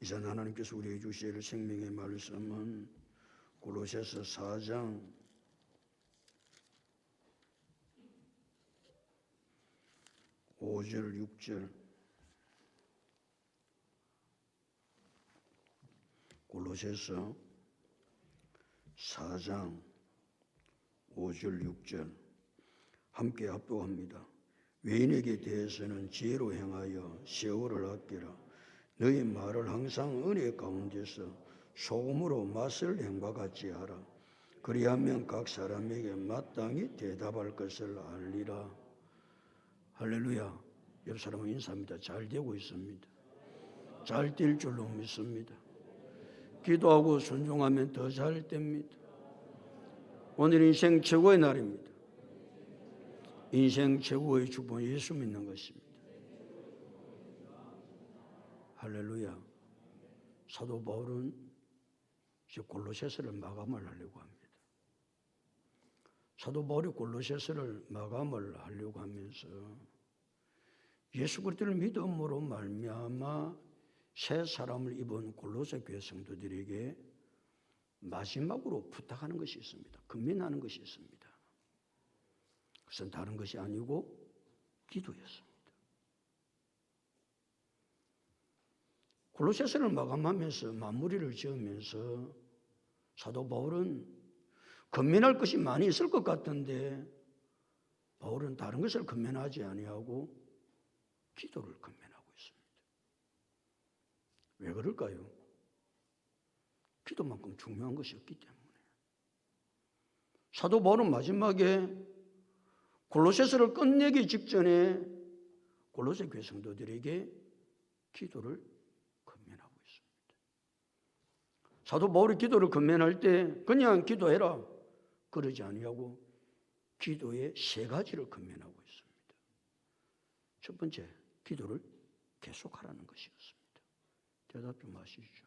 이제 하나님께서 우리에게 주실 생명의 말씀은 골로새서 4장 5절 6절. 골로새서 4장 5절 6절 함께 합독합니다. 외인에게 대해서는 지혜로 행하여 세월을 아끼라. 너희 말을 항상 은혜 가운데서 소금으로 맛을 행과 같이 하라. 그리하면 각 사람에게 마땅히 대답할 것을 알리라. 할렐루야. 여러 사람은 인사합니다. 잘 되고 있습니다. 잘 될 줄로 믿습니다. 기도하고 순종하면 더 잘 됩니다. 오늘 인생 최고의 날입니다. 인생 최고의 축복은 예수 믿는 것입니다. 할렐루야. 사도 바울은 이제 골로새서를 마감을 하려고 합니다. 사도 바울이 골로새서를 마감을 하려고 하면서 예수 그리스도를 믿음으로 말미암아 새 사람을 입은 골로새 교회 성도들에게 마지막으로 부탁하는 것이 있습니다. 권면하는 것이 있습니다. 그것은 다른 것이 아니고 기도였습니다. 골로새서를 마감하면서 마무리를 지으면서 사도 바울은 권면할 것이 많이 있을 것 같은데 바울은 다른 것을 권면하지 아니하고 기도를 권면하고 있습니다. 왜 그럴까요? 기도만큼 중요한 것이 없기 때문에. 사도 바울은 마지막에 골로새서를 끝내기 직전에 골로새 교회 성도들에게 기도를 권면하고 있습니다. 사도 바울이 기도를 권면할 때 그냥 기도해라 그러지 아니하고 기도의 세 가지를 권면하고 있습니다. 첫 번째, 기도를 계속하라는 것이었습니다. 대답 좀 하시죠.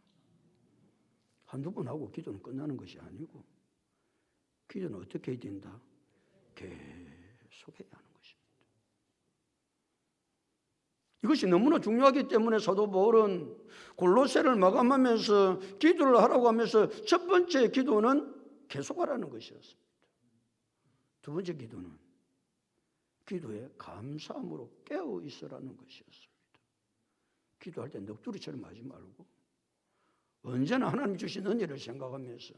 한두 번 하고 기도는 끝나는 것이 아니고 기도는 어떻게 해야 된다? 계속해야 하는 것입니다. 이것이 너무나 중요하기 때문에 사도 바울은 골로새를 마감하면서 기도를 하라고 하면서 첫 번째 기도는 계속하라는 것이었습니다. 두 번째 기도는 기도에 감사함으로 깨어 있으라는 것이었습니다. 기도할 때 넋두리처럼 하지 말고 언제나 하나님 주신 은혜를 생각하면서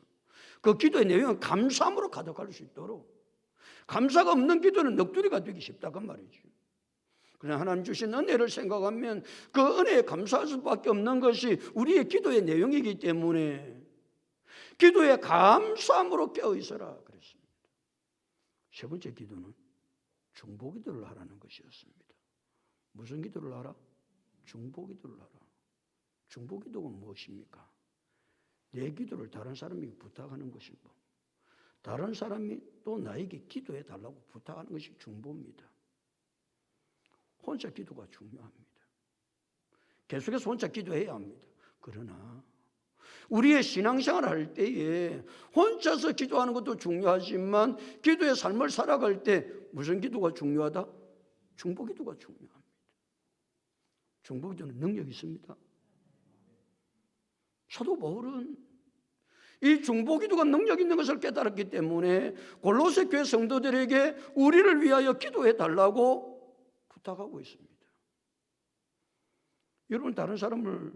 그 기도의 내용은 감사함으로 가득할 수 있도록, 감사가 없는 기도는 넋두리가 되기 쉽다 그 말이죠. 그냥 하나님 주신 은혜를 생각하면 그 은혜에 감사할 수밖에 없는 것이 우리의 기도의 내용이기 때문에 기도에 감사함으로 깨어 있어라 그랬습니다. 세 번째 기도는 중보기도를 하라는 것이었습니다. 무슨 기도를 하라? 중보기도를 하라. 중보기도가 무엇입니까? 내 기도를 다른 사람에게 부탁하는 것이고 다른 사람이 또 나에게 기도해 달라고 부탁하는 것이 중보입니다. 혼자 기도가 중요합니다. 계속해서 혼자 기도해야 합니다. 그러나 우리의 신앙생활을 할 때에 혼자서 기도하는 것도 중요하지만 기도의 삶을 살아갈 때 무슨 기도가 중요하다? 중보기도가 중요합니다. 중보기도는 능력이 있습니다. 사도 바울은 이 중보기도가 능력 있는 것을 깨달았기 때문에 골로새 교회 성도들에게 우리를 위하여 기도해 달라고 부탁하고 있습니다. 여러분 다른 사람을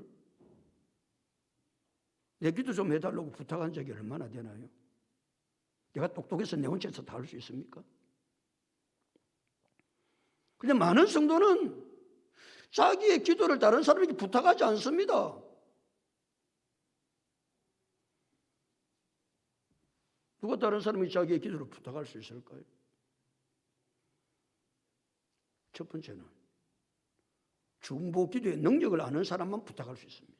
내 기도 좀 해달라고 부탁한 적이 얼마나 되나요? 내가 똑똑해서 내 혼자서 다 할 수 있습니까? 근데 많은 성도는 자기의 기도를 다른 사람에게 부탁하지 않습니다. 누가 다른 사람이 자기의 기도를 부탁할 수 있을까요? 첫 번째는 중보기도의 능력을 아는 사람만 부탁할 수 있습니다.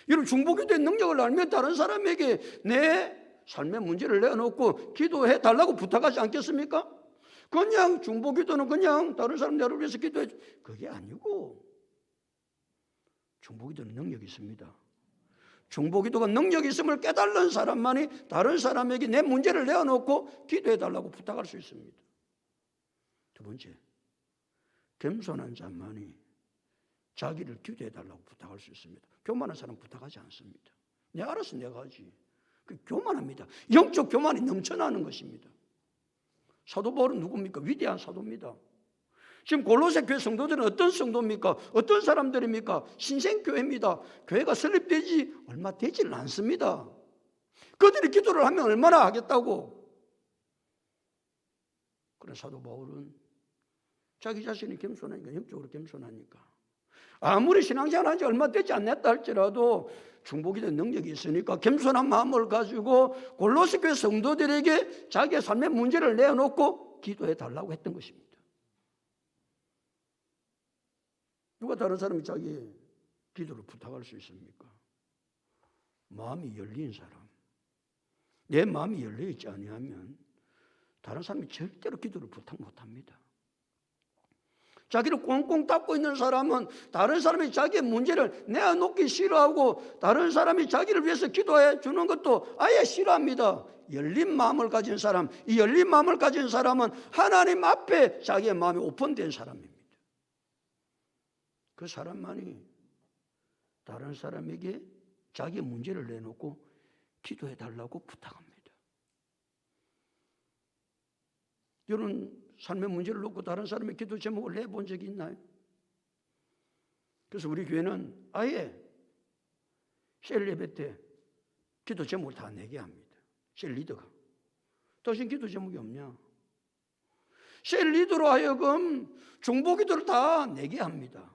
여러분 중보기도의 능력을 알면 다른 사람에게 내 삶의 문제를 내어놓고 기도해 달라고 부탁하지 않겠습니까? 그냥 중보기도는 그냥 다른 사람 나를 위해서 기도해 줘. 그게 아니고 중보기도는 능력이 있습니다. 중보기도가 능력이 있음을 깨달는 사람만이 다른 사람에게 내 문제를 내어놓고 기도해 달라고 부탁할 수 있습니다. 두 번째, 겸손한 자만이 자기를 기도해 달라고 부탁할 수 있습니다. 교만한 사람 부탁하지 않습니다. 내가 알아서 내가 하지. 그 교만합니다. 영적 교만이 넘쳐나는 것입니다. 사도 바울은 누굽니까? 위대한 사도입니다. 지금 골로새 교회 성도들은 어떤 성도입니까? 어떤 사람들입니까? 신생교회입니다. 교회가 설립되지 얼마 되지는 않습니다. 그들이 기도를 하면 얼마나 하겠다고. 그런 사도 바울은 자기 자신이 겸손하니까, 영적으로 겸손하니까, 아무리 신앙생활 한 지 얼마 되지 않았다 할지라도 중보기도 능력이 있으니까 겸손한 마음을 가지고 골로새 교회 성도들에게 자기의 삶의 문제를 내어놓고 기도해 달라고 했던 것입니다. 누가 다른 사람이 자기 기도를 부탁할 수 있습니까? 마음이 열린 사람. 내 마음이 열려있지 아니하면 다른 사람이 절대로 기도를 부탁 못합니다. 자기를 꽁꽁 닫고 있는 사람은 다른 사람이 자기의 문제를 내어놓기 싫어하고 다른 사람이 자기를 위해서 기도해 주는 것도 아예 싫어합니다. 열린 마음을 가진 사람, 이 열린 마음을 가진 사람은 하나님 앞에 자기의 마음이 오픈된 사람입니다. 그 사람만이 다른 사람에게 자기의 문제를 내놓고 기도해 달라고 부탁합니다. 여러분 삶의 문제를 놓고 다른 사람의 기도 제목을 내본 적이 있나요? 그래서 우리 교회는 아예 셀 예배 때 기도 제목을 다 내게 합니다. 셀 리더가. 당신 기도 제목이 없냐? 셀 리더로 하여금 중보기도를 다 내게 합니다.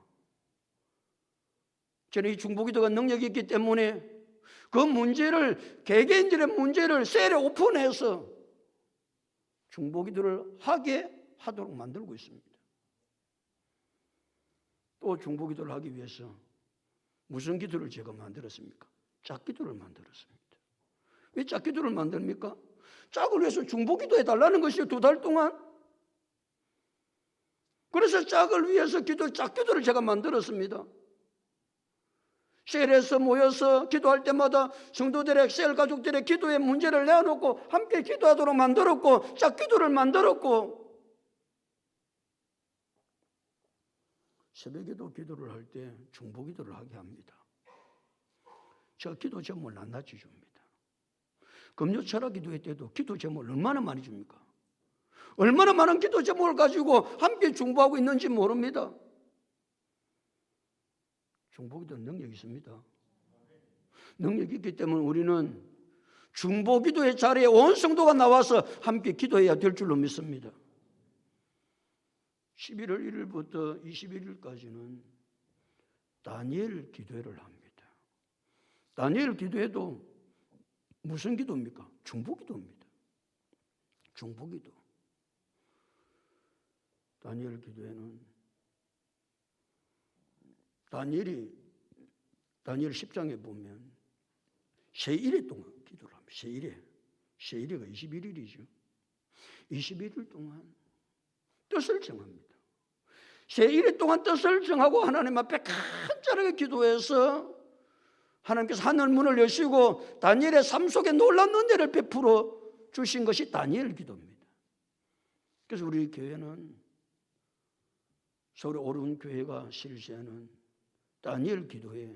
저는 이 중보기도가 능력이 있기 때문에 그 문제를, 개개인들의 문제를 셀에 오픈해서 중보기도를 하도록 만들고 있습니다. 또 중보기도를 하기 위해서 무슨 기도를 제가 만들었습니까? 짝기도를 만들었습니다. 왜 짝기도를 만듭니까? 짝을 위해서 중보기도 해달라는 것이요, 2달 동안. 그래서 짝을 위해서 짝기도를 제가 만들었습니다. 셀에서 모여서 기도할 때마다 성도들의, 셀 가족들의 기도의 문제를 내어놓고 함께 기도하도록 만들었고, 짝기도를 만들었고, 새벽에도 기도를 할 때 중보기도를 하게 합니다. 제가 기도 제목을 낱낱이 줍니다. 금요철학 기도회 때도 기도 제목을 얼마나 많이 줍니까? 얼마나 많은 기도 제목을 가지고 함께 중보하고 있는지 모릅니다. 중보기도 능력이 있습니다. 능력이 있기 때문에 우리는 중보기도의 자리에 온 성도가 나와서 함께 기도해야 될 줄로 믿습니다. 11월 1일부터 21일까지는 다니엘 기도회를 합니다. 다니엘 기도회도 무슨 기도입니까? 중보기도입니다. 중보기도. 다니엘 기도회는 다니엘 10장에 보면 세1회 동안 기도를 합니다. 세1회가 21일이죠. 21일 동안 뜻을 정합니다. 세1회 동안 뜻을 정하고 하나님 앞에 간절하게 기도해서 하나님께서 하늘 문을 여시고 다니엘의 삶 속에 놀라운 은혜를 베풀어 주신 것이 다니엘 기도입니다. 그래서 우리 교회는, 서울의 오른 교회가 실시하는 다니엘 기도회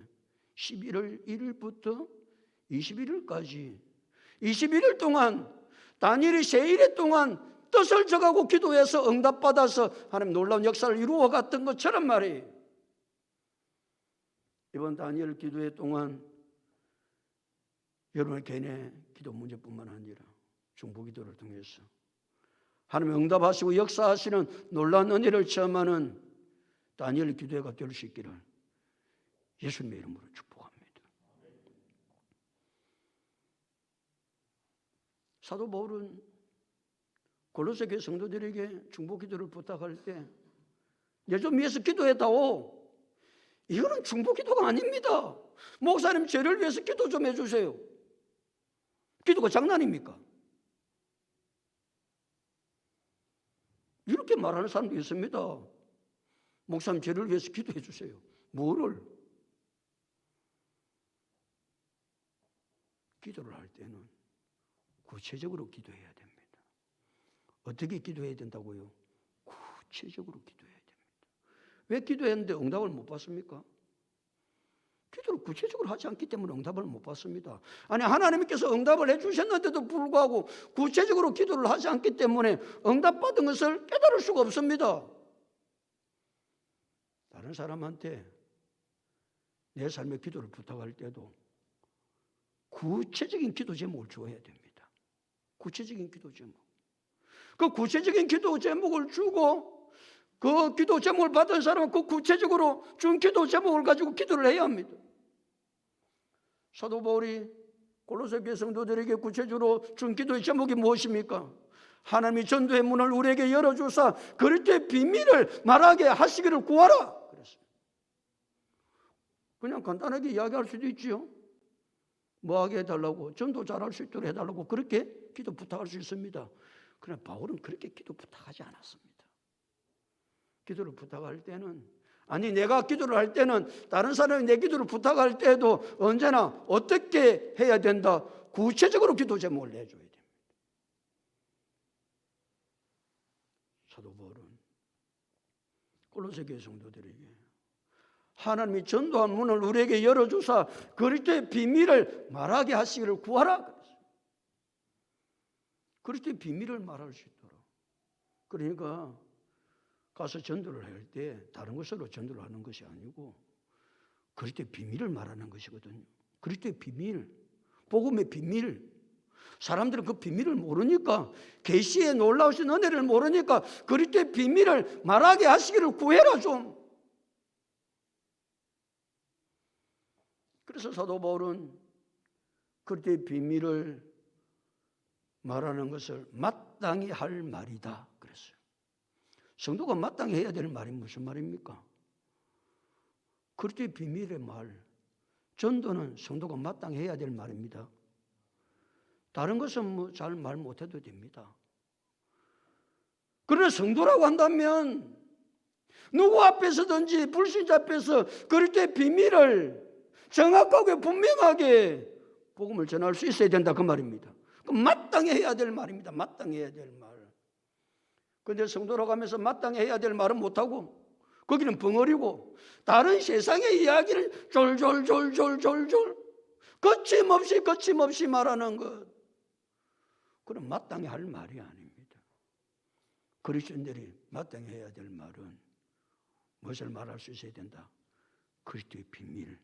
11월 1일부터 21일까지 21일 동안 다니엘이 세1회 동안 뜻을 정하고 기도해서 응답받아서 하나님 놀라운 역사를 이루어갔던 것처럼 말이에요. 이번 다니엘 기도회 동안 여러분의 개인의 기도 문제뿐만 아니라 중보기도를 통해서 하나님 응답하시고 역사하시는 놀라운 은혜를 체험하는 다니엘 기도회가 될 수 있기를 예수님의 이름으로 축복합니다. 사도 바울은 골로새 교회 성도들에게 중보기도를 부탁할 때 내 좀 위해서 기도해다오. 이거는 중보기도가 아닙니다. 목사님 죄를 위해서 기도 좀 해주세요. 기도가 장난입니까? 이렇게 말하는 사람도 있습니다. 목사님 죄를 위해서 기도해 주세요. 뭐를? 기도를 할 때는 구체적으로 기도해야 됩니다. 어떻게 기도해야 된다고요? 구체적으로 기도해야 됩니다. 왜 기도했는데 응답을 못 받습니까? 기도를 구체적으로 하지 않기 때문에 응답을 못 받습니다. 아니, 하나님께서 응답을 해주셨는데도 불구하고 구체적으로 기도를 하지 않기 때문에 응답받은 것을 깨달을 수가 없습니다. 다른 사람한테 내 삶의 기도를 부탁할 때도 구체적인 기도 제목을 주어야 됩니다. 구체적인 기도 제목. 그 구체적인 기도 제목을 주고 그 기도 제목을 받은 사람은 그 구체적으로 준 기도 제목을 가지고 기도를 해야 합니다. 사도 바울이 골로새 교회 성도들에게 구체적으로 준 기도의 제목이 무엇입니까? 하나님이 전도의 문을 우리에게 열어주사 그리스도의 비밀을 말하게 하시기를 구하라 그랬습니다. 그냥 간단하게 이야기할 수도 있지요. 뭐하게 해달라고, 전도 잘할 수 있도록 해달라고 그렇게 기도 부탁할 수 있습니다. 그러나 바울은 그렇게 기도 부탁하지 않았습니다. 기도를 부탁할 때는, 아니 내가 기도를 할 때는 다른 사람이 내 기도를 부탁할 때도 언제나 어떻게 해야 된다, 구체적으로 기도 제목을 내줘야 됩니다. 사도 바울은 골로새 교회 성도들에게 하나님이 전도한 문을 우리에게 열어주사 그리스도의 비밀을 말하게 하시기를 구하라 그랬어요. 그리스도의 비밀을 말할 수 있도록. 그러니까 가서 전도를 할 때 다른 것으로 전도를 하는 것이 아니고 그리스도의 비밀을 말하는 것이거든요. 그리스도의 비밀, 복음의 비밀. 사람들은 그 비밀을 모르니까, 계시의 놀라우신 은혜를 모르니까 그리스도의 비밀을 말하게 하시기를 구해라 좀. 그래서 사도 바울은 그리스도의 비밀을 말하는 것을 마땅히 할 말이다 그랬어요. 성도가 마땅히 해야 되는 말이 무슨 말입니까? 그리스도의 비밀의 말, 전도는 성도가 마땅히 해야 될 말입니다. 다른 것은 잘 말 못해도 됩니다. 그러나 성도라고 한다면 누구 앞에서든지 불신자 앞에서 그리스도의 비밀을 정확하게 분명하게 복음을 전할 수 있어야 된다 그 말입니다. 마땅히 해야 될 말입니다. 마땅히 해야 될 말. 그런데 성도라고 하면서 마땅히 해야 될 말은 못하고 거기는 벙어리고 다른 세상의 이야기를 졸졸졸졸졸졸 거침없이 말하는 것, 그건 마땅히 할 말이 아닙니다. 그리스도인들이 마땅히 해야 될 말은 무엇을 말할 수 있어야 된다? 그리스도의 비밀,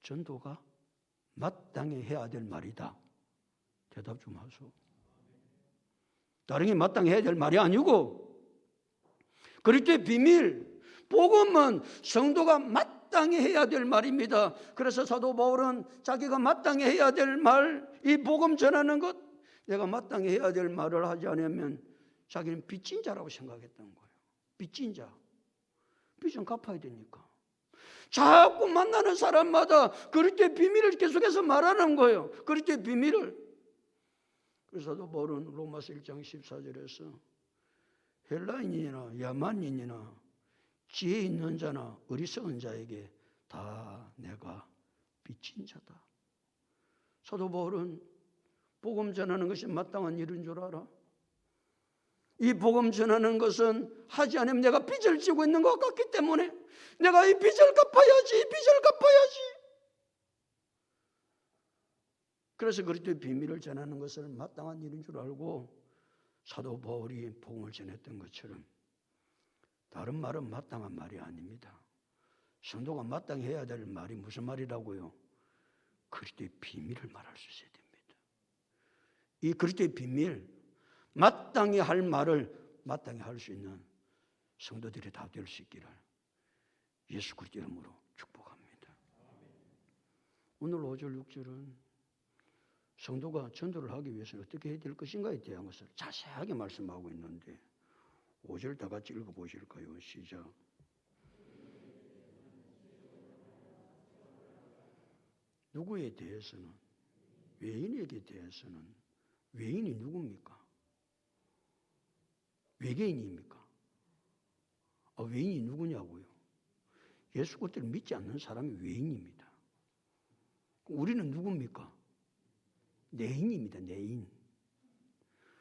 전도가 마땅히 해야 될 말이다. 대답 좀 하소. 다른 게 마땅히 해야 될 말이 아니고 그리스도의 비밀, 복음은 성도가 마땅히 해야 될 말입니다. 그래서 사도 바울은 자기가 마땅히 해야 될 말, 이 복음 전하는 것, 내가 마땅히 해야 될 말을 하지 않으면 자기는 빚진 자라고 생각했던 거예요. 빚진 자. 빚은 갚아야 되니까. 자꾸 만나는 사람마다 그리스도의 비밀을 계속해서 말하는 거예요. 그리스도의 비밀을. 그래서 사도 바울은 로마서 1장 14절에서 헬라인이나 야만인이나 지혜 있는 자나 어리석은 자에게 다 내가 빚진 자다. 사도 바울은 복음 전하는 것이 마땅한 일인 줄 알아? 이 복음 전하는 것은 하지 않으면 내가 빚을 지고 있는 것 같기 때문에 내가 이 빚을 갚아야지, 이 빚을 갚아야지. 그래서 그리스도의 비밀을 전하는 것을 마땅한 일인 줄 알고 사도 바울이 복음을 전했던 것처럼 다른 말은 마땅한 말이 아닙니다. 성도가 마땅히 해야 될 말이 무슨 말이라고요? 그리스도의 비밀을 말할 수 있어야 됩니다. 이 그리스도의 비밀, 마땅히 할 말을 마땅히 할 수 있는 성도들이 다 될 수 있기를 예수 그리스도 이름으로 축복합니다. 오늘 5절 6절은 성도가 전도를 하기 위해서는 어떻게 해야 될 것인가에 대한 것을 자세하게 말씀하고 있는데 5절 다 같이 읽어보실까요? 시작. 누구에 대해서는, 외인에게 대해서는, 외인이 누굽니까? 외계인입니까? 외인이 누구냐고요? 예수 그리스도를 믿지 않는 사람이 외인입니다. 우리는 누굽니까? 내인입니다. 내인.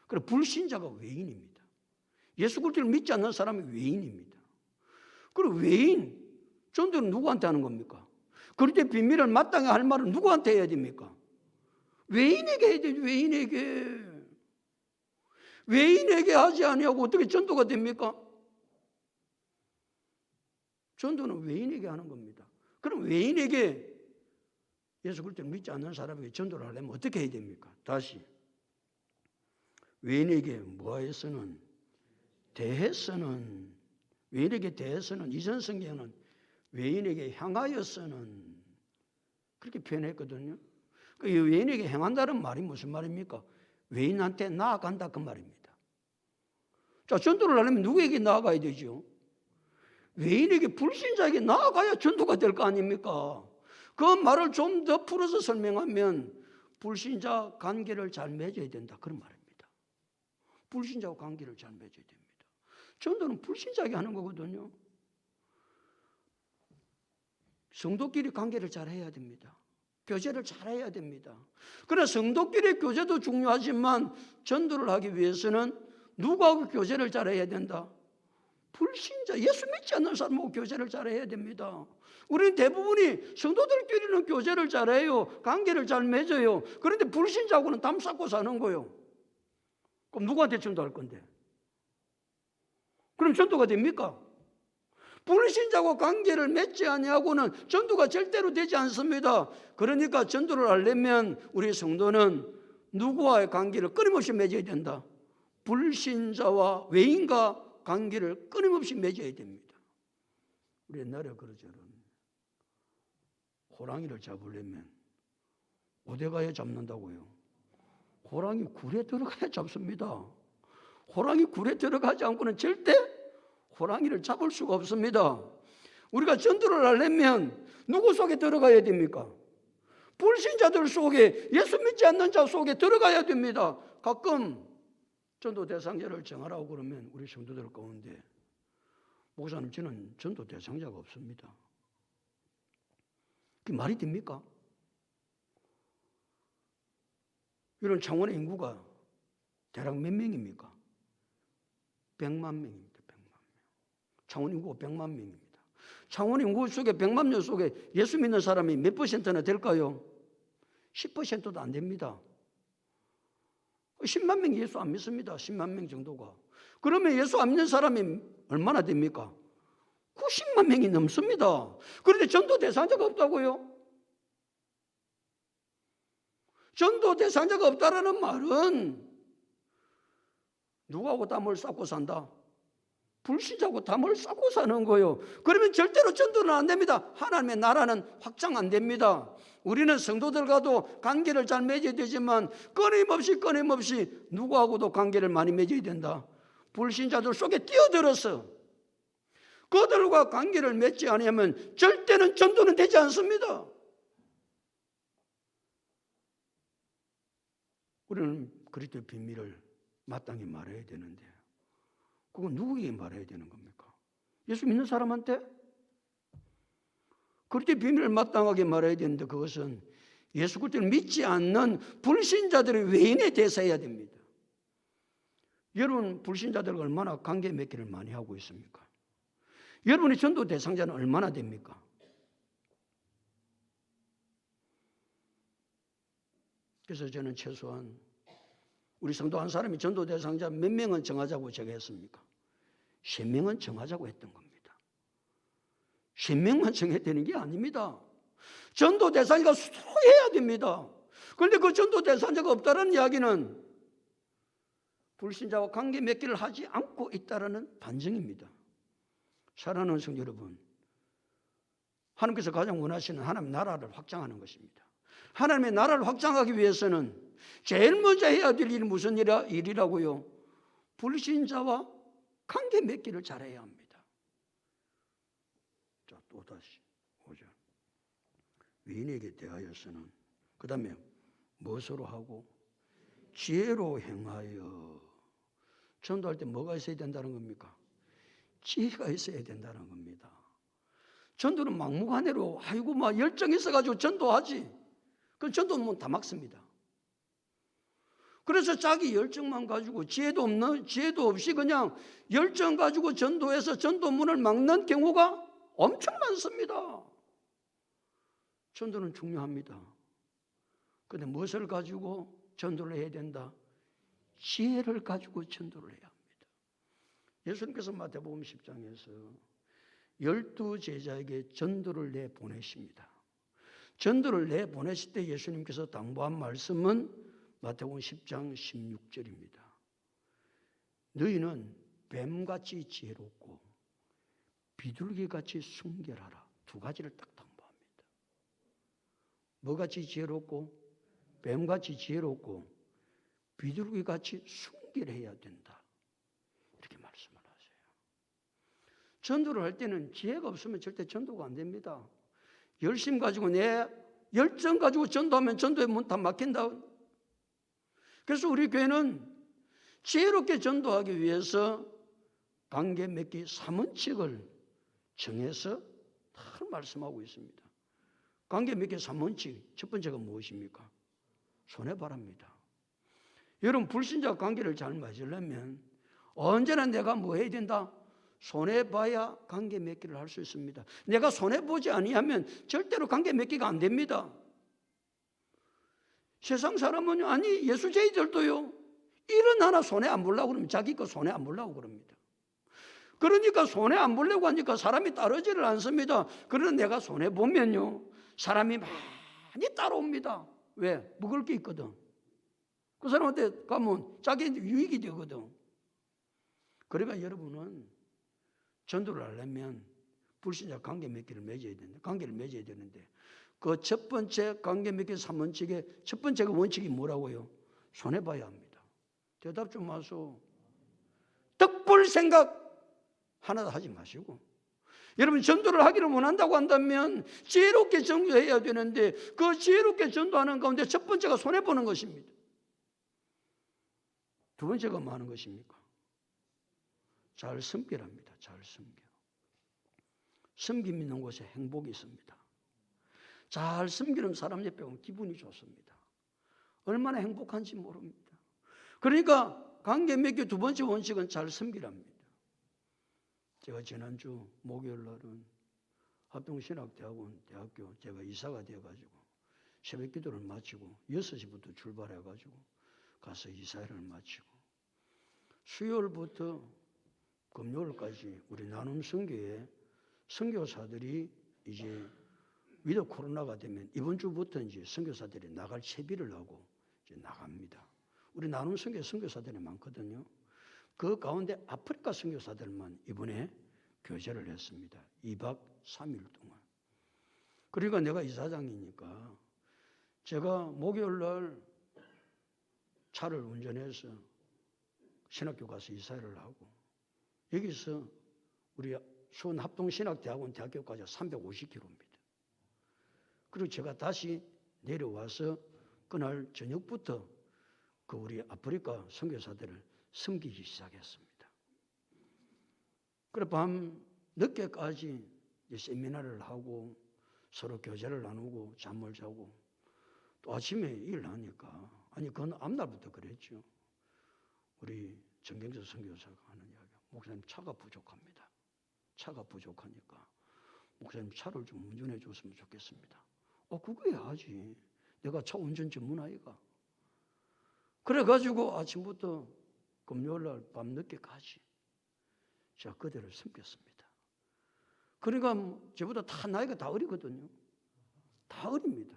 그리고 불신자가 외인입니다. 예수 그리스도를 믿지 않는 사람이 외인입니다. 그리고 외인, 전도는 누구한테 하는 겁니까? 그럴 때 비밀을 마땅히 할 말은 누구한테 해야 됩니까? 외인에게 해야 되죠. 외인에게 하지 아니하고 어떻게 전도가 됩니까? 전도는 외인에게 하는 겁니다. 그럼 외인에게 예수 그리스도를 믿지 않는 사람에게 전도를 하려면 어떻게 해야 됩니까? 다시 외인에게 뭐하여서는 대해서는, 외인에게 대해서는 이전 성경은 외인에게 향하여서는 그렇게 표현했거든요. 그 외인에게 행한다는 말이 무슨 말입니까? 외인한테 나아간다 그 말입니다. 자, 전도를 하려면 누구에게 나아가야 되죠? 외인에게, 불신자에게 나아가야 전도가 될 거 아닙니까? 그 말을 좀 더 풀어서 설명하면 불신자 관계를 잘 맺어야 된다 그런 말입니다. 불신자와 관계를 잘 맺어야 됩니다. 전도는 불신자에게 하는 거거든요. 성도끼리 관계를 잘 해야 됩니다. 교제를 잘 해야 됩니다. 그러나 성도끼리 교제도 중요하지만 전도를 하기 위해서는 누구하고 교제를 잘 해야 된다? 불신자, 예수 믿지 않는 사람하고 교제를 잘 해야 됩니다. 우리는 대부분이 성도들끼리는 교제를 잘해요. 관계를 잘 맺어요. 그런데 불신자하고는 담 쌓고 사는 거예요. 그럼 누구한테 전도할 건데? 그럼 전도가 됩니까? 불신자와 관계를 맺지 아니하고는 전도가 절대로 되지 않습니다. 그러니까 전도를 하려면 우리 성도는 누구와의 관계를 끊임없이 맺어야 된다. 불신자와 외인과 관계를 끊임없이 맺어야 됩니다. 우리 옛날에 그러죠. 호랑이를 잡으려면 어디 가야 잡는다고요? 호랑이 굴에 들어가야 잡습니다. 호랑이 굴에 들어가지 않고는 절대 호랑이를 잡을 수가 없습니다. 우리가 전도를 하려면 누구 속에 들어가야 됩니까? 불신자들 속에, 예수 믿지 않는 자 속에 들어가야 됩니다. 가끔 전도 대상자를 정하라고 그러면 우리 성도들 가운데 목사님 저는 전도 대상자가 없습니다. 그게 말이 됩니까? 이런 창원의 인구가 대략 몇 명입니까? 100만 명입니다. 100만 명. 창원 인구가 100만 명입니다. 창원 인구 속에 100만 명 속에 예수 믿는 사람이 몇 퍼센트나 될까요? 10%도 안 됩니다. 10만 명이 예수 안 믿습니다. 10만 명 정도가. 그러면 예수 안 믿는 사람이 얼마나 됩니까? 90만 명이 넘습니다. 그런데 전도 대상자가 없다고요? 전도 대상자가 없다라는 말은 누구하고 담을 쌓고 산다? 불신자하고 담을 쌓고 사는 거예요. 그러면 절대로 전도는 안 됩니다. 하나님의 나라는 확장 안 됩니다. 우리는 성도들과도 관계를 잘 맺어야 되지만 끊임없이 누구하고도 관계를 많이 맺어야 된다. 불신자들 속에 뛰어들어서 그들과 관계를 맺지 않으면 절대는 전도는 되지 않습니다. 우리는 그리스도의 비밀을 마땅히 말해야 되는데 그건 누구에게 말해야 되는 겁니까? 예수 믿는 사람한테? 그리스도의 비밀을 마땅하게 말해야 되는데 그것은 예수 그리스도를 믿지 않는 불신자들의 외인에 대해서 해야 됩니다. 여러분 불신자들과 얼마나 관계 맺기를 많이 하고 있습니까? 여러분의 전도 대상자는 얼마나 됩니까? 그래서 저는 최소한 우리 성도 한 사람이 전도 대상자 몇 명은 정하자고 제가 했습니까? 3명은 정하자고 했던 겁니다. 3명만 정해야 되는 게 아닙니다. 전도 대상자가 수해야 됩니다. 그런데 그 전도 대상자가 없다는 이야기는 불신자와 관계 맺기를 하지 않고 있다는 반증입니다. 사랑하는 성도 여러분, 하나님께서 가장 원하시는 하나님의 나라를 확장하는 것입니다. 하나님의 나라를 확장하기 위해서는 제일 먼저 해야 될 일이 무슨 일이라고요? 불신자와 관계 맺기를 잘해야 합니다. 자, 또다시 오죠. 위인에게 대하여서는 그 다음에 무엇으로 하고? 지혜로 행하여. 전도할 때 뭐가 있어야 된다는 겁니까? 지혜가 있어야 된다는 겁니다. 전도는 막무가내로 아이고 막 열정 있어가지고 전도하지. 그럼 전도는 다 막습니다. 그래서 자기 열정만 가지고 지혜도 없이 그냥 열정 가지고 전도해서 전도문을 막는 경우가 엄청 많습니다. 전도는 중요합니다. 그런데 무엇을 가지고 전도를 해야 된다? 지혜를 가지고 전도를 해야 합니다. 예수님께서 마태복음 10장에서 12제자에게 전도를 내보내십니다. 전도를 내보내실 때 예수님께서 당부한 말씀은 마태복음 10장 16절입니다. 너희는 뱀같이 지혜롭고 비둘기같이 순결하라. 두 가지를 딱 당부합니다. 뭐같이 지혜롭고 뱀같이 지혜롭고 비둘기같이 순결해야 된다. 이렇게 말씀을 하세요. 전도를 할 때는 지혜가 없으면 절대 전도가 안 됩니다. 열심 가지고 내 열정 가지고 전도하면 전도의 문 다 막힌다. 그래서 우리 교회는 지혜롭게 전도하기 위해서 관계 맺기 3원칙을 정해서 다 말씀하고 있습니다. 관계 맺기 3원칙 첫 번째가 무엇입니까? 손해바랍니다. 여러분 불신자 관계를 잘 맺으려면 언제나 내가 뭐 해야 된다? 손해봐야 관계 맺기를 할 수 있습니다. 내가 손해보지 아니하면 절대로 관계 맺기가 안 됩니다. 세상 사람은 아니 예수제자들도요. 일은 하나 손해 안 보려고 그러면 자기 거 손해 안 보려고 그럽니다. 그러니까 손해 안 보려고 하니까 사람이 따르지를 않습니다. 그러나 내가 손해 보면요. 사람이 많이 따라옵니다. 왜? 먹을 게 있거든. 그 사람한테 가면 자기한테 유익이 되거든. 그러니까 여러분은 전도를 하려면 불신자 관계 맺기를 맺어야 된다. 관계를 맺어야 되는데 그 첫 번째 관계 맺기 3원칙의 첫 번째가 원칙이 뭐라고요? 손해봐야 합니다. 대답 좀 하소. 떡볼 생각 하나도 하지 마시고 여러분 전도를 하기를 원한다고 한다면 지혜롭게 전도해야 되는데 그 지혜롭게 전도하는 가운데 첫 번째가 손해보는 것입니다. 두 번째가 뭐 하는 것입니까? 잘 섬기랍니다. 잘 섬겨. 섬김 있는 곳에 행복이 있습니다. 잘 섬기는 사람 옆에 오면 기분이 좋습니다. 얼마나 행복한지 모릅니다. 그러니까 관계 맺기 두 번째 원칙은 잘 섬기랍니다. 제가 지난주 목요일 날은 합동신학대학원 대학교 제가 이사가 되어가지고 새벽 기도를 마치고 6시부터 출발해가지고 가서 이사회를 마치고 수요일부터 금요일까지 우리 나눔 선교회 선교사들이 이제 위드 코로나가 되면 이번 주부터 이제 선교사들이 나갈 채비를 하고 이제 나갑니다. 우리 나눔 선교회 선교사들이 많거든요. 그 가운데 아프리카 선교사들만 이번에 교제를 했습니다. 2박 3일 동안. 그러니까 내가 이사장이니까 제가 목요일 날 차를 운전해서 신학교 가서 이사회를 하고 여기서 우리 수원 합동신학대학원 대학교까지 350km입니다. 그리고 제가 다시 내려와서 그날 저녁부터 그 우리 아프리카 선교사들을 섬기기 시작했습니다. 그래 밤 늦게까지 세미나를 하고 서로 교제를 나누고 잠을 자고 또 아침에 일을 하니까 아니 그건 앞날부터 그랬죠. 우리 정경석 선교사가 하는 이야기 목사님 차가 부족합니다. 차가 부족하니까 목사님 차를 좀 운전해 줬으면 좋겠습니다. 그거 해야지. 내가 차 운전 전문 아이가. 그래가지고 아침부터 금요일날 밤늦게까지 제가 그대를 섬겼습니다. 그러니까 저보다 다 나이가 다 어리거든요. 다 어립니다.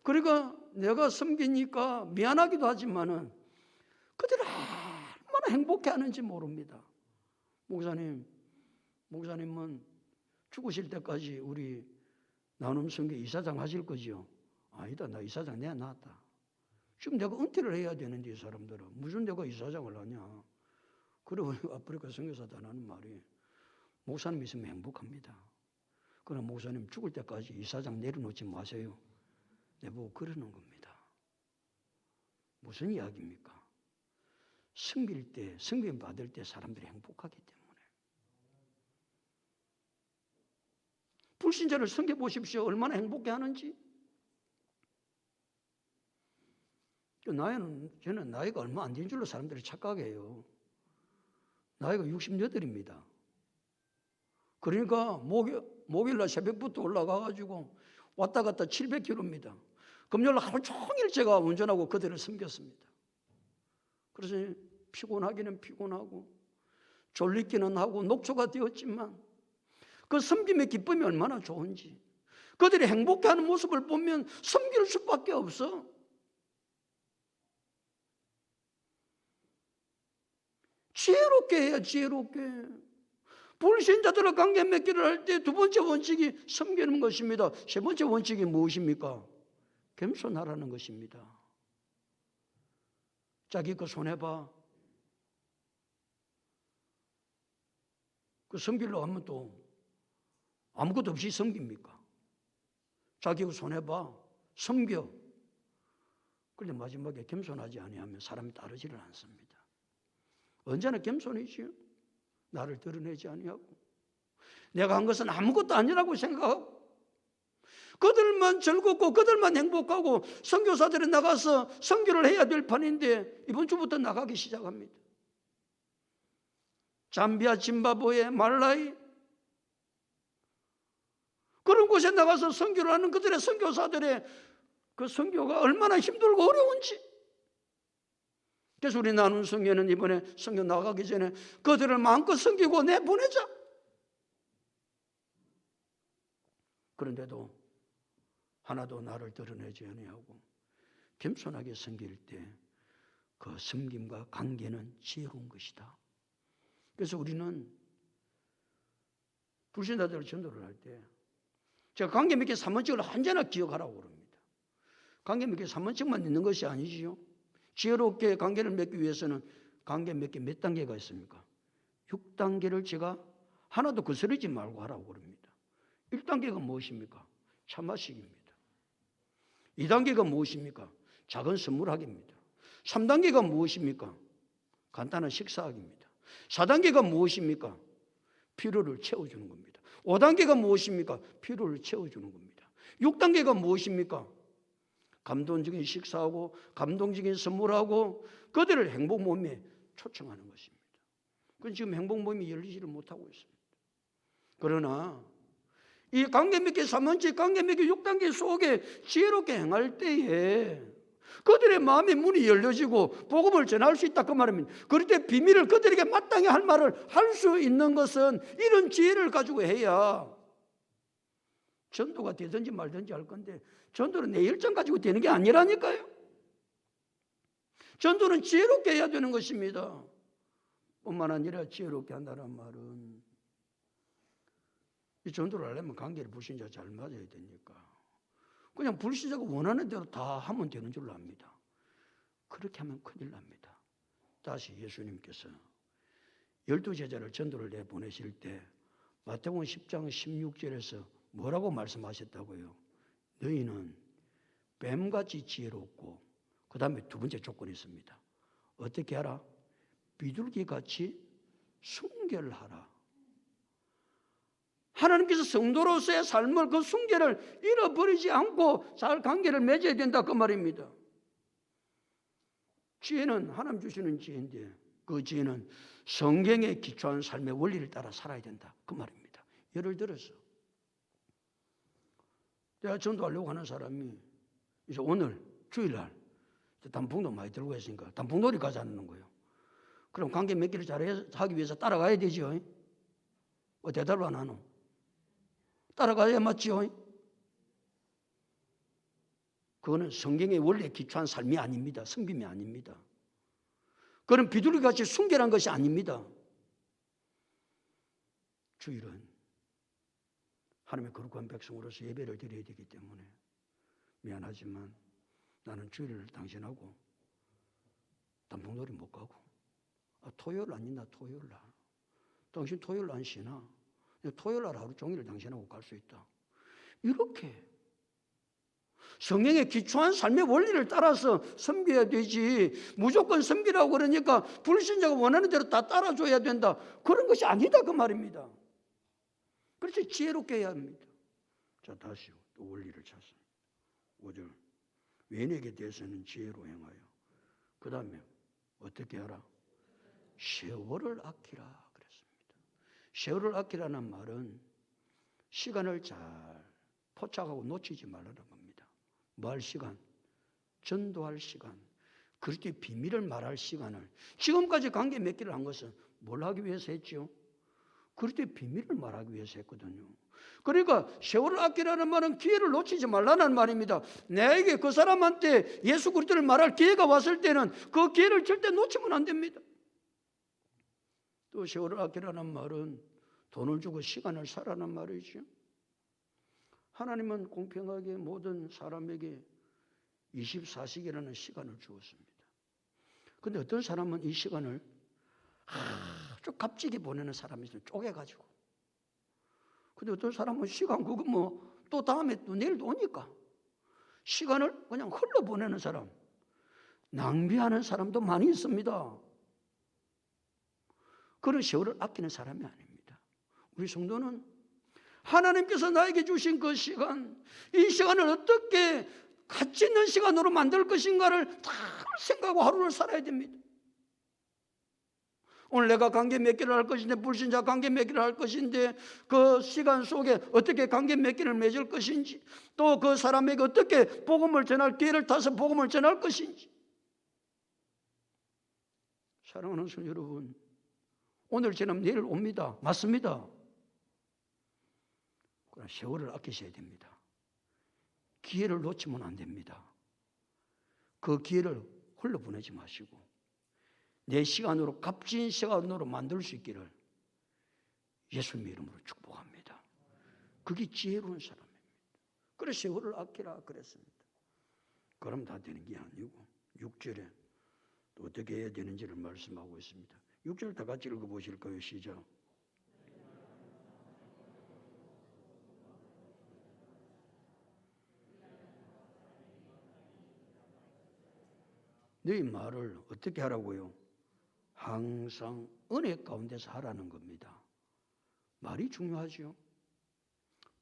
그러니까 내가 섬기니까 미안하기도 하지만은 그들은 얼마나 행복해하는지 모릅니다. 목사님은 죽으실 때까지 우리 나눔 선교 이사장 하실 거죠? 아니다, 나 이사장 내가 놨다. 지금 내가 은퇴를 해야 되는데 이 사람들은 무슨 내가 이사장을 하냐? 그리고 아프리카 선교사도 안 하는 말이 목사님 있으면 행복합니다. 그러나 목사님 죽을 때까지 이사장 내려놓지 마세요. 내보고 그러는 겁니다. 무슨 이야기입니까? 섬길 때, 섬김 받을 때 사람들이 행복하기 때문에. 불신자를 섬겨 보십시오. 얼마나 행복해 하는지. 저는 나이가 얼마 안 된 줄로 사람들이 착각해요. 나이가 68입니다. 그러니까 목요일날 새벽부터 올라가가지고 왔다 갔다 700km입니다. 금요일 하루 종일 제가 운전하고 그들을 섬겼습니다. 그래서 피곤하기는 피곤하고 졸리기는 하고 녹초가 되었지만 그 섬김의 기쁨이 얼마나 좋은지, 그들이 행복해하는 모습을 보면 섬길 수밖에 없어. 지혜롭게 해야 지혜롭게. 불신자들과 관계 맺기를 할 때 두 번째 원칙이 섬기는 것입니다. 세 번째 원칙이 무엇입니까? 겸손하라는 것입니다. 자기 거 손해봐. 그 섬기려고 하면 또 아무것도 없이 섬깁니까? 자기 거 손해봐. 섬겨. 그런데 마지막에 겸손하지 아니하면 사람이 따르지를 않습니다. 언제나 겸손이지요. 나를 드러내지 아니하고 내가 한 것은 아무것도 아니라고 생각하고 그들만 즐겁고 그들만 행복하고 선교사들이 나가서 선교를 해야 될 판인데 이번 주부터 나가기 시작합니다. 잠비아, 짐바브웨, 말라이 그런 곳에 나가서 선교를 하는 그들의 선교사들의 그 선교가 얼마나 힘들고 어려운지. 그래서 우리 나눈 성교는 이번에 선교 나가기 전에 그들을 마음껏 섬기고 내보내자. 그런데도 하나도 나를 드러내지 아니하고 겸손하게 섬길 때 그 섬김과 관계는 지혜로운 것이다. 그래서 우리는 불신자들을 전도를 할 때 제가 관계 맺기 3원칙을 언제나 기억하라고 그럽니다. 관계 맺기 3원칙만 있는 것이 아니지요. 지혜롭게 관계를 맺기 위해서는 관계 맺기 몇 단계가 있습니까? 6단계를 제가 하나도 거스르지 말고 하라고 그럽니다. 1단계가 무엇입니까? 참아시기입니다. 2단계가 무엇입니까? 작은 선물하기입니다. 3단계가 무엇입니까? 간단한 식사하기입니다. 4단계가 무엇입니까? 필요를 채워주는 겁니다. 5단계가 무엇입니까? 필요를 채워주는 겁니다. 6단계가 무엇입니까? 감동적인 식사하고 감동적인 선물하고 그들을 행복 모임에 초청하는 것입니다. 그건 지금 행복 모임이 열리지를 못하고 있습니다. 그러나 이 관계 맺기 3원칙, 관계 맺기 6단계 속에 지혜롭게 행할 때에 그들의 마음의 문이 열려지고 복음을 전할 수 있다 그 말입니다. 그럴 때 비밀을 그들에게 마땅히 할 말을 할 수 있는 것은 이런 지혜를 가지고 해야 전도가 되든지 말든지 할 건데 전도는 내 열정 가지고 되는 게 아니라니까요. 전도는 지혜롭게 해야 되는 것입니다. 뿐만 아니라 지혜롭게 한다는 말은 이 전도를 하려면 관계를 불신자 잘 맞아야 되니까 그냥 불신자가 원하는 대로 다 하면 되는 줄로 압니다. 그렇게 하면 큰일 납니다. 다시 예수님께서 12제자를 전도를 내보내실 때 마태복음 10장 16절에서 뭐라고 말씀하셨다고요? 너희는 뱀같이 지혜롭고 그 다음에 두 번째 조건이 있습니다. 어떻게 하라? 비둘기같이 순결하라. 하나님께서 성도로서의 삶을 그 순결을 잃어버리지 않고 잘 관계를 맺어야 된다 그 말입니다. 지혜는 하나님 주시는 지혜인데 그 지혜는 성경에 기초한 삶의 원리를 따라 살아야 된다 그 말입니다. 예를 들어서 내가 전도하려고 하는 사람이 이제 오늘 주일날 단풍도 많이 들고 있으니까 단풍놀이 가자는 거예요. 그럼 관계 맺기를 잘하기 위해서 따라가야 되죠. 대답을 안 하노? 따라가야 맞지요? 그거는 성경의 원리에 기초한 삶이 아닙니다. 섬김이 아닙니다. 그건 비둘기같이 순결한 것이 아닙니다. 주일은 하나님의 거룩한 백성으로서 예배를 드려야 되기 때문에 미안하지만 나는 주일을 당신하고 단풍놀이 못 가고 토요일 아니나 토요일 날 당신 토요일 안 쉬나? 토요일 날 하루 종일 당신하고 갈 수 있다. 이렇게 성경에 기초한 삶의 원리를 따라서 섬겨야 되지 무조건 섬기라고 그러니까 불신자가 원하는 대로 다 따라줘야 된다. 그런 것이 아니다 그 말입니다. 그렇지 지혜롭게 해야 합니다. 자 다시 또 원리를 찾습니다. 5절 외인에게 대해서는 지혜로 행하여 그 다음에 어떻게 하라? 세월을 아끼라 그랬습니다. 세월을 아끼라는 말은 시간을 잘 포착하고 놓치지 말라는 겁니다. 뭐 할 시간? 전도할 시간. 그리스도의 비밀을 말할 시간을. 지금까지 관계 맺기를 한 것은 뭘 하기 위해서 했죠? 그리스도의 비밀을 말하기 위해서 했거든요. 그러니까 세월을 아끼라는 말은 기회를 놓치지 말라는 말입니다. 내게 그 사람한테 예수 그리스도를 말할 기회가 왔을 때는 그 기회를 절대 놓치면 안 됩니다. 또 세월을 아끼라는 말은 돈을 주고 시간을 사라는 말이죠. 하나님은 공평하게 모든 사람에게 24시간이라는 시간을 주었습니다. 그런데 어떤 사람은 이 시간을 아주 값지게 보내는 사람이 있어요. 쪼개가지고. 근데 어떤 사람은 시간 그거 뭐 또 다음에 또 내일도 오니까 시간을 그냥 흘려보내는 사람, 낭비하는 사람도 많이 있습니다. 그런 세월을 아끼는 사람이 아닙니다. 우리 성도는 하나님께서 나에게 주신 그 시간, 이 시간을 어떻게 가치 있는 시간으로 만들 것인가를 다 생각하고 하루를 살아야 됩니다. 오늘 내가 관계 맺기를 할 것인데, 불신자 관계 맺기를 할 것인데, 그 시간 속에 어떻게 관계 맺기를 맺을 것인지, 또 그 사람에게 어떻게 복음을 전할 기회를 타서 복음을 전할 것인지. 사랑하는 성도 여러분, 오늘 지나면 내일 옵니다. 맞습니다. 그러나 세월을 아끼셔야 됩니다. 기회를 놓치면 안 됩니다. 그 기회를 흘려보내지 마시고 내 시간으로, 값진 시간으로 만들 수 있기를 예수님 이름으로 축복합니다. 그게 지혜로운 사람입니다. 그래서 세월을 아끼라 그랬습니다. 그럼 다 되는 게 아니고 6절에 또 어떻게 해야 되는지를 말씀하고 있습니다. 6절 다 같이 읽어보실까요? 시작. 너희 말을 어떻게 하라고요? 항상 은혜 가운데서 하라는 겁니다. 말이 중요하죠.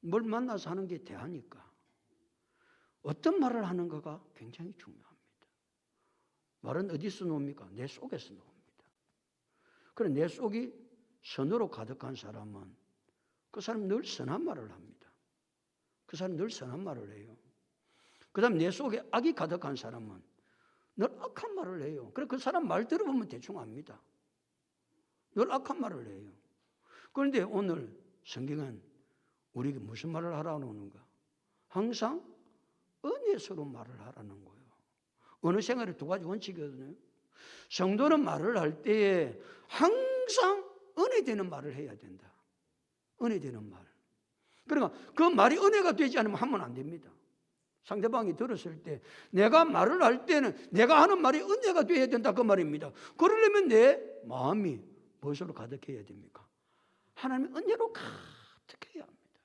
뭘 만나서 하는 게 대하니까 어떤 말을 하는가가 굉장히 중요합니다. 말은 어디서 나옵니까? 내 속에서 나옵니다. 그래 내 속이 선으로 가득한 사람은 그 사람 늘 선한 말을 합니다. 그 사람 늘 선한 말을 해요. 그 다음 내 속에 악이 가득한 사람은 늘 악한 말을 해요. 그래 그 사람 말 들어보면 대충 압니다. 늘 악한 말을 해요. 그런데 오늘 성경은 우리에게 무슨 말을 하라고 하는가? 항상 은혜스러운 말을 하라는 거예요. 어느 생활에 두 가지 원칙이거든요. 성도는 말을 할 때에 항상 은혜되는 말을 해야 된다. 은혜되는 말. 그러니까 그 말이 은혜가 되지 않으면 하면 안 됩니다. 상대방이 들었을 때 내가 말을 할 때는 내가 하는 말이 은혜가 되어야 된다 그 말입니다. 그러려면 내 마음이 무엇으로 가득해야 됩니까? 하나님의 은혜로 가득해야 합니다.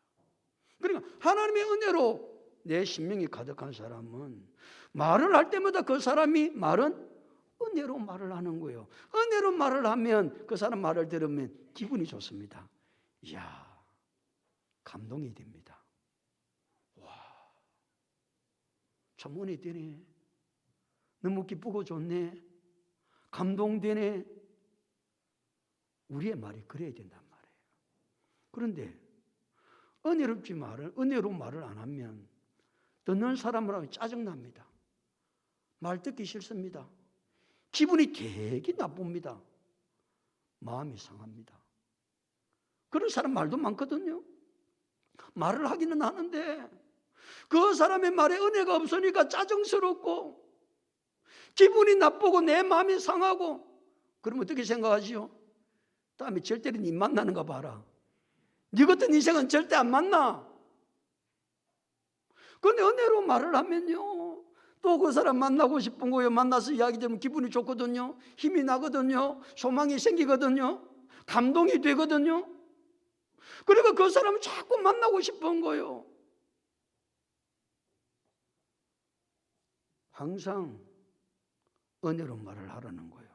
그러니까 하나님의 은혜로 내 심령이 가득한 사람은 말을 할 때마다 그 사람이 말은 은혜로 말을 하는 거예요. 은혜로 말을 하면 그 사람 말을 들으면 기분이 좋습니다. 이야, 감동이 됩니다. 참 은혜 되네. 너무 기쁘고 좋네. 감동되네. 우리의 말이 그래야 된단 말이에요. 그런데 은혜로 말을 안 하면 듣는 사람으로 짜증납니다. 말 듣기 싫습니다. 기분이 되게 나쁩니다. 마음이 상합니다. 그런 사람 말도 많거든요. 말을 하기는 하는데 그 사람의 말에 은혜가 없으니까 짜증스럽고 기분이 나쁘고 내 마음이 상하고 그럼 어떻게 생각하지요? 다음에 절대로 네 만나는 거 봐라. 네 같은 인생은 절대 안 만나. 그런데 은혜로 말을 하면요 또 그 사람 만나고 싶은 거예요. 만나서 이야기 들으면 기분이 좋거든요. 힘이 나거든요. 소망이 생기거든요. 감동이 되거든요. 그러니까 그 사람은 자꾸 만나고 싶은 거예요. 항상 은혜로 말을 하라는 거예요.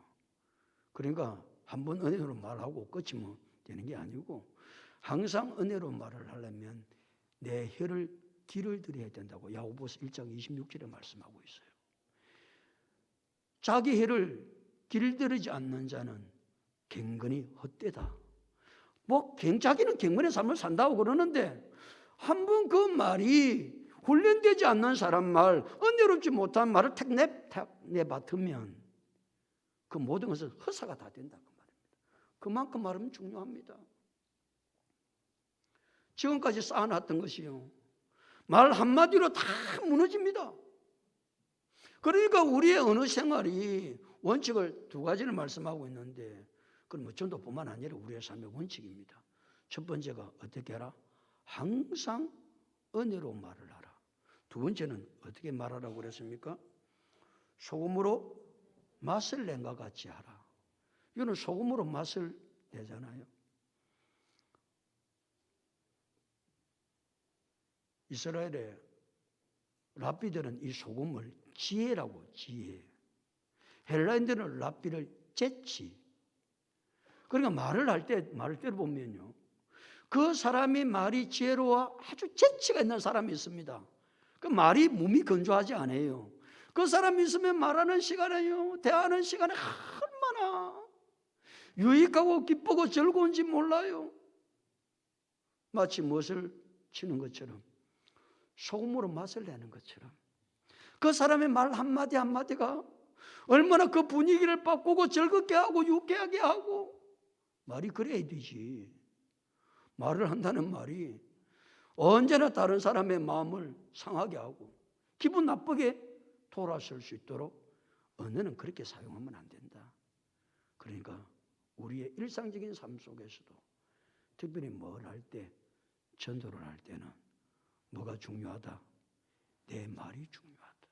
그러니까 한번 은혜로 말하고 끝이면 되는 게 아니고 항상 은혜로 말을 하려면 내 혀를 길을 들여야 된다고 야고보서 1장 26절에 말씀하고 있어요. 자기 해를 길들이지 않는 자는 갱건이 헛되다. 자기는 갱건의 삶을 산다고 그러는데 한번 그 말이 훈련되지 않는 사람 말, 은혜롭지 못한 말을 탁 내뱉으면 그 모든 것은 허사가 다 된다 그 말입니다. 그만큼 말하면 중요합니다. 지금까지 쌓아놨던 것이요, 말 한마디로 다 무너집니다. 그러니까 우리의 언어 생활이 원칙을 두 가지를 말씀하고 있는데, 그건 뭐 전도뿐만 아니라 우리의 삶의 원칙입니다. 첫 번째가 어떻게 하라? 항상 은혜로 말을 하라. 두 번째는 어떻게 말하라고 그랬습니까? 소금으로 맛을 낸과 같이 하라. 이거는 소금으로 맛을 내잖아요. 이스라엘의 랍비들은 이 소금을 지혜라고, 지혜. 헬라인들은 랍비를 재치. 그러니까 말을 들어보면요, 그 사람이 말이 지혜로워 아주 재치가 있는 사람이 있습니다. 그 말이 몸이 건조하지 않아요. 그 사람이 있으면 말하는 시간에요, 대하는 시간에 얼마나 유익하고 기쁘고 즐거운지 몰라요. 마치 무엇을 치는 것처럼, 소금으로 맛을 내는 것처럼 그 사람의 말 한마디 한마디가 얼마나 그 분위기를 바꾸고 즐겁게 하고 유쾌하게 하고, 말이 그래야 되지. 말을 한다는 말이 언제나 다른 사람의 마음을 상하게 하고 기분 나쁘게 돌아설 수 있도록 언어는 그렇게 사용하면 안 된다. 그러니까 우리의 일상적인 삶 속에서도 특별히 뭘 할 때, 전도를 할 때는 뭐가 중요하다? 내 말이 중요하다.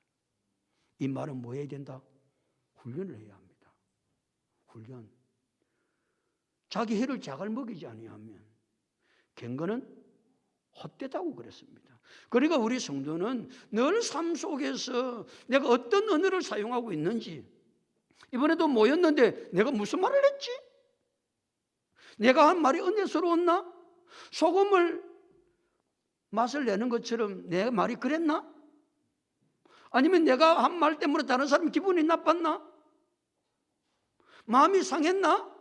이 말은 뭐 해야 된다? 훈련을 해야 합니다. 훈련. 자기 해를 자갈 먹이지 아니하면 갱건은 헛되다고 그랬습니다. 그러니까 우리 성도는 늘 삶 속에서 내가 어떤 언어를 사용하고 있는지, 이번에도 모였는데 내가 무슨 말을 했지? 내가 한 말이 은혜스러웠나? 소금을 맛을 내는 것처럼 내 말이 그랬나? 아니면 내가 한 말 때문에 다른 사람 기분이 나빴나? 마음이 상했나?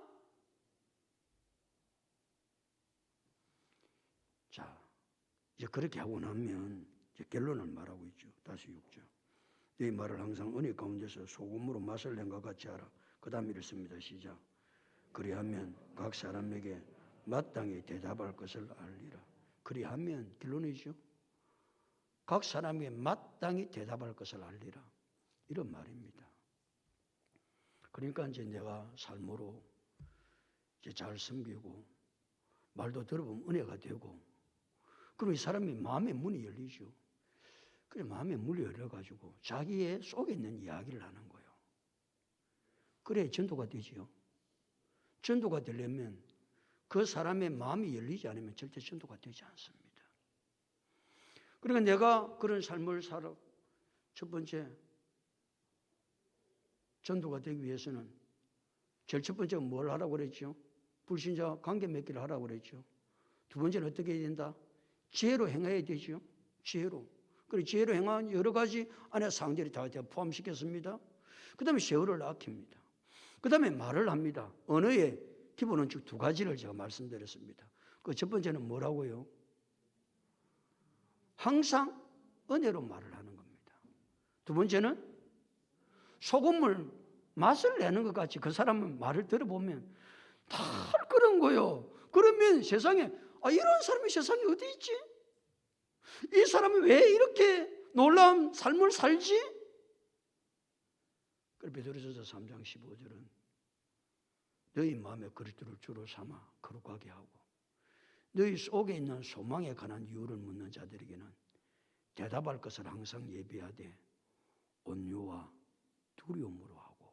자, 이제 그렇게 하고 나면 이제 결론을 말하고 있죠. 다시 6절. 네 말을 항상 은혜 가운데서 소금으로 맛을 낸 것 같이 하라. 그 다음 읽습니다. 시작. 그리하면 각 사람에게 마땅히 대답할 것을 알리라. 그리하면 결론이죠. 각 사람에게 마땅히 대답할 것을 알리라. 이런 말입니다. 그러니까 이제 내가 삶으로 이제 잘 섬기고 말도 들어보면 은혜가 되고, 그럼 이 사람이 마음의 문이 열리죠. 그래, 마음의 문이 열려가지고 자기의 속에 있는 이야기를 하는 거예요. 그래 전도가 되지요. 전도가 되려면 그 사람의 마음이 열리지 않으면 절대 전도가 되지 않습니다. 그러니까 내가 그런 삶을 살아 첫 번째 전도가 되기 위해서는 제일 첫 번째가 뭘 하라고 그랬죠? 불신자 관계 맺기를 하라고 그랬죠. 두 번째는 어떻게 해야 된다? 지혜로 행해야 되죠. 지혜로. 그리고 지혜로 행한 여러 가지 안에 상들이 다 포함시켰습니다. 그 다음에 세월을 아낍니다. 그 다음에 말을 합니다. 언어의 기본은 즉 두 가지를 제가 말씀드렸습니다. 그 첫 번째는 뭐라고요? 항상 은혜로 말을 하는 겁니다. 두 번째는 소금을 맛을 내는 것 같이 그 사람은 말을 들어보면 다 그런 거예요. 그러면 세상에 이런 사람이 세상에 어디 있지? 이 사람이 왜 이렇게 놀라운 삶을 살지? 그래서 베드로전서 3장 15절은 너희 마음의 그리스도를 주로 삼아 거룩하게 하고 너희 속에 있는 소망에 관한 이유를 묻는 자들에게는 대답할 것을 항상 예비하되 온유와 두려움으로 하고.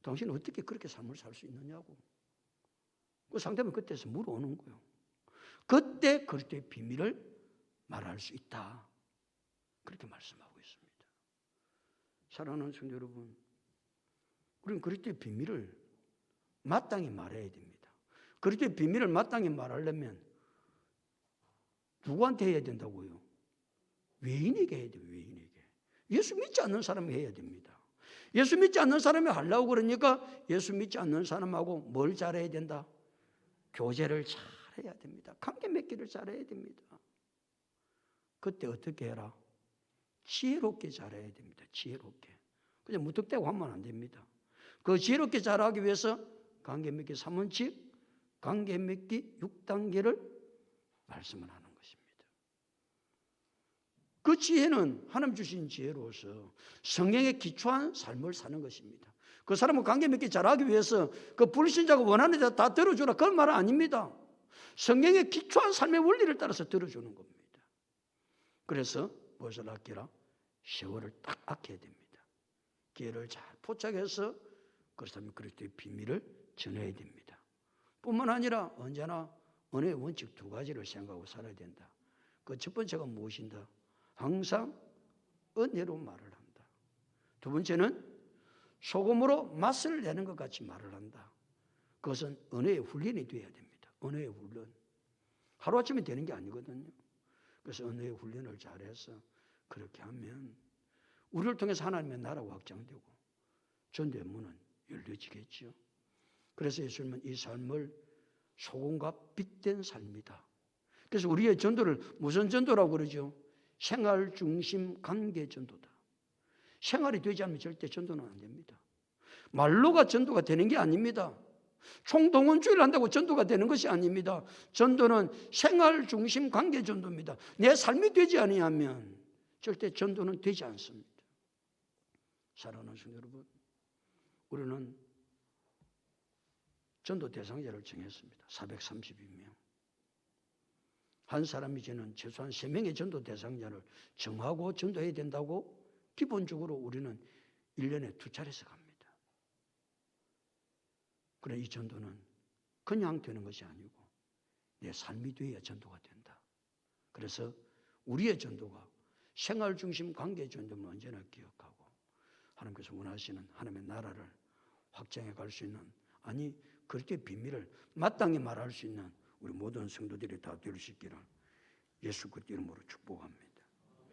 당신은 어떻게 그렇게 삶을 살 수 있느냐고. 그 상대는 그때서 물어오는 거예요. 그때 그리스도의 비밀을 말할 수 있다. 그렇게 말씀하고 있습니다. 사랑하는 성도 여러분, 우리는 그리스도의 비밀을 마땅히 말해야 됩니다. 그리스도의 비밀을 마땅히 말하려면 누구한테 해야 된다고요? 외인에게 해야 돼요. 외인에게. 예수 믿지 않는 사람이 해야 됩니다. 예수 믿지 않는 사람이 하려고 그러니까 예수 믿지 않는 사람하고 뭘 잘해야 된다? 교제를 잘해야 됩니다. 관계 맺기를 잘해야 됩니다. 그때 어떻게 해라? 지혜롭게 잘해야 됩니다. 지혜롭게. 그냥 무턱대고 하면 안 됩니다. 그 지혜롭게 잘하기 위해서 관계 맺기 3원칙, 관계 맺기 6단계를 말씀을 하는 것입니다. 그 지혜는 하나님 주신 지혜로서 성령에 기초한 삶을 사는 것입니다. 그 사람은 관계 맺기 잘하기 위해서 그 불신자가 원하는 데 다 들어주라 그 말은 아닙니다. 성령에 기초한 삶의 원리를 따라서 들어주는 겁니다. 그래서 무엇을 아끼라? 세월을 딱 아껴야 됩니다. 기회를 잘 포착해서 그 사람이 그리스도의 비밀을 전해야 됩니다. 뿐만 아니라 언제나 은혜의 원칙 2가지를 생각하고 살아야 된다. 그 첫 번째가 무엇인가? 항상 은혜로 말을 한다. 2번째는 소금으로 맛을 내는 것 같이 말을 한다. 그것은 은혜의 훈련이 되어야 됩니다. 은혜의 훈련. 하루아침에 되는 게 아니거든요. 그래서 은혜의 훈련을 잘해서 그렇게 하면 우리를 통해서 하나님의 나라가 확장되고 전도의 문은 열려지겠죠. 그래서 예수님은 이 삶을 소금과 빛된 삶이다. 그래서 우리의 전도를 무슨 전도라고 그러죠? 생활 중심 관계 전도다. 생활이 되지 않으면 절대 전도는 안 됩니다. 말로가 전도가 되는 게 아닙니다. 총동원주의를 한다고 전도가 되는 것이 아닙니다. 전도는 생활 중심 관계 전도입니다. 내 삶이 되지 아니하면 절대 전도는 되지 않습니다. 사랑하는 성도 여러분, 우리는 전도 대상자를 정했습니다. 432명. 한 사람이 저는 최소한 3명의 전도 대상자를 정하고 전도해야 된다고 기본적으로 우리는 1년에 2차례씩 합니다. 그래 이 전도는 그냥 되는 것이 아니고 내 삶이 되어야 전도가 된다. 그래서 우리의 전도가 생활 중심 관계 전도는 언제나 기억하고 하나님께서 원하시는 하나님의 나라를 확장해 갈 수 있는, 아니 그렇게 비밀을 마땅히 말할 수 있는 우리 모든 성도들이 다 될 수 있기를 예수 그리스도 이름으로 축복합니다.